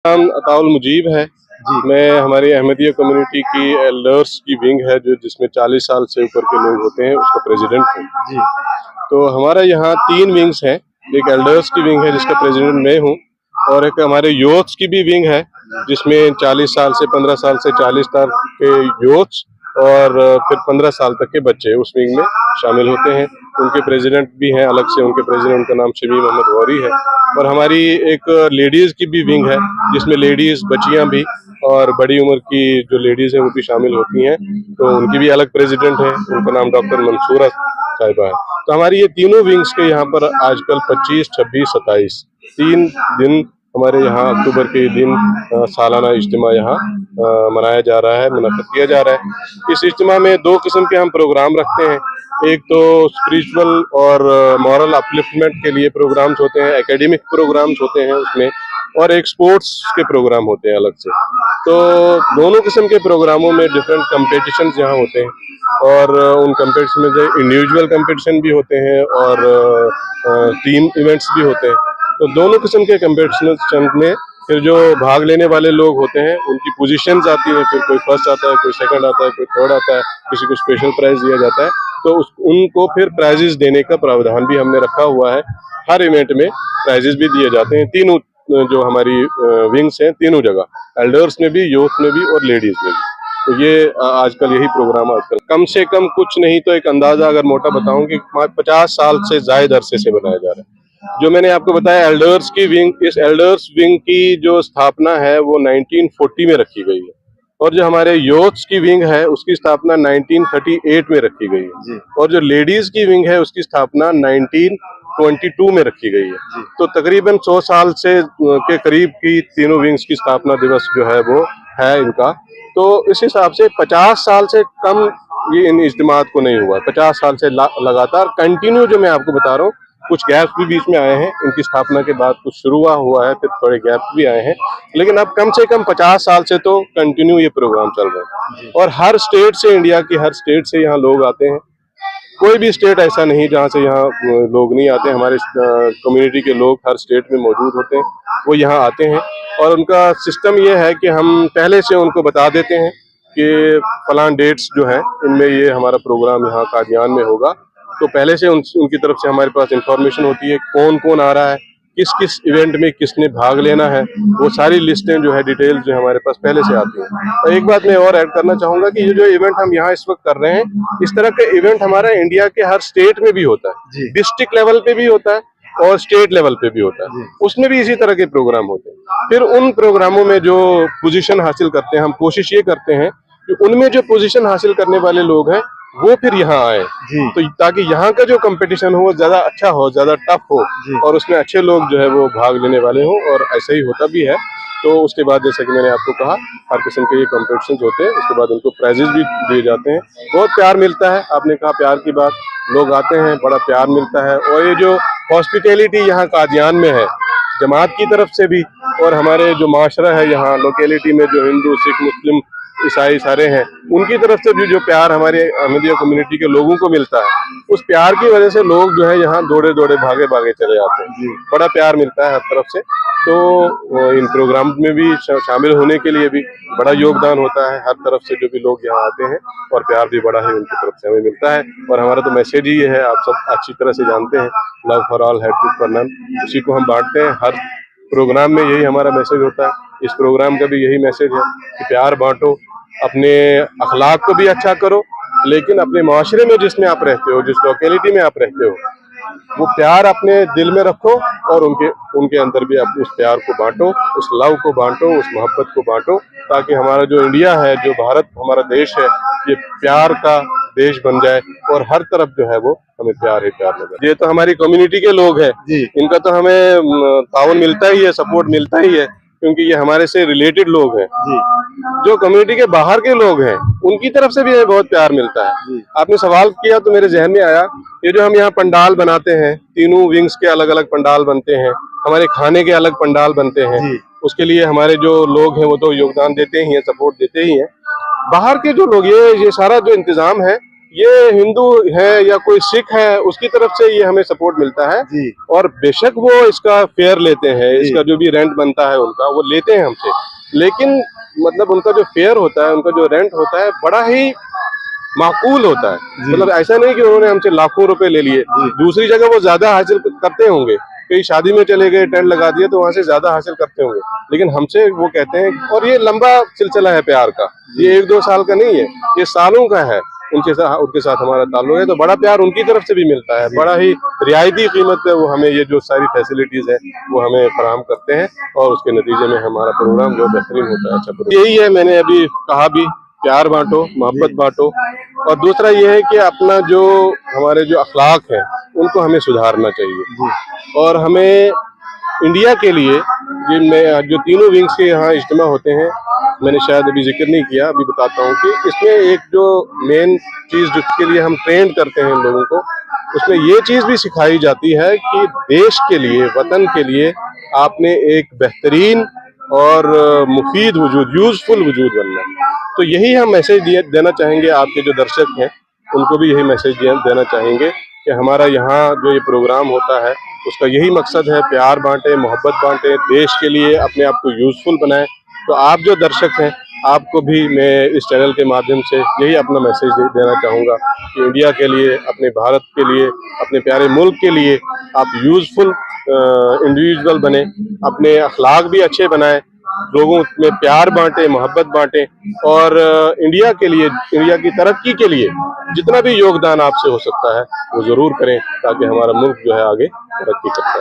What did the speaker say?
नाम अताउल मुजीब है जी। मैं हमारी अहमदिया कम्युनिटी की एल्डर्स की विंग है जो जिसमें 40 साल से ऊपर के लोग होते हैं, उसका प्रेसिडेंट हूँ जी। तो हमारा यहाँ 3 विंग्स हैं। एक एल्डर्स की विंग है जिसका प्रेसिडेंट मैं हूँ, और एक हमारे यूथ्स की भी विंग है जिसमें 40 साल से 15 साल से 40 साल के यूथ्स और फिर 15 साल तक के बच्चे उस विंग में शामिल होते हैं। उनके प्रेसिडेंट भी हैं अलग से, उनके प्रेसिडेंट का नाम शमी मोहम्मद गौरी है। और हमारी एक लेडीज की भी विंग है जिसमें लेडीज बच्चियां भी और बड़ी उम्र की जो लेडीज हैं वो भी शामिल होती हैं, तो उनकी भी अलग प्रेसिडेंट है, उनका नाम डॉक्टर मंसूरा साहिबा है। तो हमारी ये तीनों विंग्स के यहाँ पर आजकल 25, 26, 27 3 दिन हमारे यहाँ अक्टूबर के दिन सालाना इज्तिमा यहाँ मनाया जा रहा है, मुनक़्क़िद किया जा रहा है। इस इज्तिमा में 2 किस्म के हम प्रोग्राम रखते हैं। एक तो स्पिरिचुअल और मॉरल अपलिफ्टमेंट के लिए प्रोग्राम्स होते हैं, एकेडमिक प्रोग्राम्स होते हैं उसमें, और एक स्पोर्ट्स के प्रोग्राम होते हैं अलग से। तो दोनों किस्म के प्रोग्रामों में डिफरेंट कंपटीशंस यहाँ होते हैं, और उन कंपटीशन में जो इंडिविजुअल कंपटीशन भी होते हैं और टीम इवेंट्स भी होते हैं। तो दोनों किस्म के कंपटीशन में फिर जो भाग लेने वाले लोग होते हैं उनकी पोजीशंस आती हैं, फिर कोई फर्स्ट आता है, कोई सेकंड आता है, कोई थर्ड आता है, किसी को स्पेशल प्राइज दिया जाता है। तो उनको फिर प्राइजेस देने का प्रावधान भी हमने रखा हुआ है। हर इवेंट में प्राइजेस भी दिए जाते हैं, तीनों जो हमारी विंग्स हैं, तीनों जगह, एल्डर्स में भी, यूथ में भी और लेडीज में भी। तो ये आजकल यही प्रोग्राम आजकल कम से कम कुछ नहीं तो एक अंदाजा अगर मोटा बताऊं कि 50 साल से ज्यादा अरसे से बनाया जा रहा है। जो मैंने आपको बताया एल्डर्स की विंग, इस एल्डर्स विंग की जो स्थापना है वो 1940 में रखी गई है, और जो हमारे यूथ्स की विंग है उसकी स्थापना 1938 में रखी गई है, और जो लेडीज की विंग है उसकी स्थापना 1922 में रखी गई है। तो तकरीबन 100 साल से के करीब की तीनों विंग्स की स्थापना दिवस जो है वो है इनका। तो इस हिसाब से 50 साल से कम ये इन इज्तिमात को नहीं हुआ। 50 साल से लगातार कंटिन्यू, जो मैं आपको बता रहा हूँ, कुछ गैप भी बीच में आए हैं, इनकी स्थापना के बाद कुछ शुरू हुआ है, फिर थोड़े गैप भी आए हैं, लेकिन अब कम से कम 50 साल से तो कंटिन्यू ये प्रोग्राम चल रहे हैं। और हर स्टेट से, इंडिया की हर स्टेट से यहाँ लोग आते हैं। कोई भी स्टेट ऐसा नहीं जहाँ से यहाँ लोग नहीं आते। हमारे कम्युनिटी के लोग हर स्टेट में मौजूद होते हैं, वो यहाँ आते हैं। और उनका सिस्टम ये है कि हम पहले से उनको बता देते हैं कि फलां डेट्स जो हैं इनमें ये हमारा प्रोग्राम यहाँ कादियान में होगा। तो पहले से उनकी तरफ से हमारे पास इंफॉर्मेशन होती है कौन कौन आ रहा है, किस किस इवेंट में किसने भाग लेना है, वो सारी लिस्टें जो है, डिटेल्स जो हमारे पास पहले से आती हैं। तो एक बात मैं और ऐड करना चाहूंगा कि ये जो इवेंट हम यहाँ इस वक्त कर रहे हैं, इस तरह का इवेंट हमारा इंडिया के हर स्टेट में भी होता है, डिस्ट्रिक्ट लेवल पे भी होता है और स्टेट लेवल पे भी होता है, उसमें भी इसी तरह के प्रोग्राम होते हैं। फिर उन प्रोग्रामों में जो पोजीशन हासिल करते हैं, हम कोशिश ये करते हैं कि उनमें जो पोजीशन हासिल करने वाले लोग हैं वो फिर यहाँ आए, तो ताकि यहाँ का जो कंपटीशन हो ज्यादा अच्छा हो, ज्यादा टफ हो, और उसमें अच्छे लोग जो है वो भाग लेने वाले हों, और ऐसा ही होता भी है। तो उसके बाद जैसे कि मैंने आपको कहा, हर किस्म के ये कॉम्पिटिशन होते हैं, उसके बाद उनको प्राइजेस भी दिए जाते हैं। बहुत प्यार मिलता है, आपने कहा प्यार की बात, लोग आते हैं, बड़ा प्यार मिलता है। और ये जो हॉस्पिटैलिटी यहाँ कादियान में है, जमात की तरफ से भी, और हमारे जो माशरा है यहाँ लोकेलिटी में, जो हिंदू, सिख, मुस्लिम, ईसाई सारे हैं, उनकी तरफ से भी जो प्यार हमारे अहमदिया कम्युनिटी के लोगों को मिलता है, उस प्यार की वजह से लोग जो है यहाँ दौड़े दौड़े भागे भागे चले आते हैं। बड़ा प्यार मिलता है हर तरफ से। तो इन प्रोग्राम में भी शामिल होने के लिए भी बड़ा योगदान होता है हर तरफ से, जो भी लोग यहाँ आते हैं, और प्यार भी बड़ा है उनकी तरफ से हमें मिलता है। और हमारा तो मैसेज ही ये है, आप सब अच्छी तरह से जानते हैं, love for all, hatred for none, उसी को हम बांटते हैं। हर प्रोग्राम में यही हमारा मैसेज होता है। इस प्रोग्राम का भी यही मैसेज है कि प्यार बांटो, अपने अखलाक को भी अच्छा करो, लेकिन अपने माशरे में जिसमें आप रहते हो, जिस लोकेलिटी में आप रहते हो, वो प्यार अपने दिल में रखो, और उनके अंदर भी आप उस प्यार को बांटो, उस लव को बांटो, उस मोहब्बत को बांटो, ताकि हमारा जो इंडिया है, जो भारत हमारा देश है, ये प्यार का देश बन जाए, और हर तरफ जो है वो हमें प्यार ही प्यार लगे। ये तो हमारी कम्युनिटी के लोग हैं, इनका तो हमें ताउन मिलता ही है, सपोर्ट मिलता ही है, क्योंकि ये हमारे से रिलेटेड लोग हैं। जो कम्युनिटी के बाहर के लोग हैं, उनकी तरफ से भी हमें बहुत प्यार मिलता है। आपने सवाल किया तो मेरे जहन में आया, ये जो हम यहाँ पंडाल बनाते हैं, तीनों विंग्स के अलग अलग पंडाल बनते हैं, हमारे खाने के अलग पंडाल बनते हैं, उसके लिए हमारे जो लोग हैं वो तो योगदान देते ही हैं, सपोर्ट देते ही हैं। बाहर के जो लोग, ये सारा जो इंतजाम है ये हिंदू है या कोई सिख है उसकी तरफ से ये हमें सपोर्ट मिलता है जी। और बेशक वो इसका फेयर लेते हैं, जी। इसका जो भी रेंट बनता है उनका वो लेते हैं हमसे, लेकिन मतलब उनका जो फेयर होता है, उनका जो रेंट होता है बड़ा ही माकूल होता है। मतलब ऐसा नहीं कि उन्होंने हमसे लाखों रुपए ले लिए, दूसरी जगह वो ज्यादा हासिल करते होंगे, कहीं शादी में चले गए टेंट लगा दिए तो वहां से ज्यादा हासिल करते होंगे, लेकिन हमसे वो कहते हैं, और ये लंबा सिलसिला है प्यार का, ये 1-2 साल का नहीं है, ये सालों का है। उनके साथ हमारा ताल्लुक है, तो बड़ा प्यार उनकी तरफ से भी मिलता है, बड़ा ही रियायती कीमत पे वो हमें ये जो सारी फैसिलिटीज है वो हमें फराहम करते हैं, और उसके नतीजे में हमारा प्रोग्राम जो बेहतरीन होता है। अच्छा, यही है, मैंने अभी कहा भी, प्यार बांटो, मोहब्बत बांटो, और दूसरा ये है कि अपना जो हमारे जो अखलाक है उनको हमें सुधारना चाहिए, और हमें इंडिया के लिए जिनमें जो तीनों विंग्स के यहाँ इज्तिमा होते हैं, मैंने शायद अभी जिक्र नहीं किया, अभी बताता हूँ कि इसमें एक जो मेन चीज जिसके लिए हम ट्रेन करते हैं लोगों को, उसमें ये चीज भी सिखाई जाती है कि देश के लिए, वतन के लिए आपने एक बेहतरीन और मुफीद वजूद, यूजफुल वजूद बनना है। तो यही हम मैसेज देना चाहेंगे, आपके जो दर्शक हैं उनको भी यही मैसेज देना चाहेंगे कि हमारा यहाँ जो ये प्रोग्राम होता है उसका यही मकसद है, प्यार बांटे, मोहब्बत बांटे, देश के लिए अपने आप को यूजफुल बनाएं। तो आप जो दर्शक हैं, आपको भी मैं इस चैनल के माध्यम से यही अपना मैसेज देना चाहूँगा कि इंडिया के लिए, अपने भारत के लिए, अपने प्यारे मुल्क के लिए आप यूजफुल इंडिविजुअल बने, अपने अखलाक भी अच्छे बनाएं, लोगों में प्यार बांटे, मोहब्बत बांटे, और इंडिया के लिए, इंडिया की तरक्की के लिए जितना भी योगदान आपसे हो सकता है वो जरूर करें, ताकि हमारा मुल्क जो है आगे तरक्की करता है।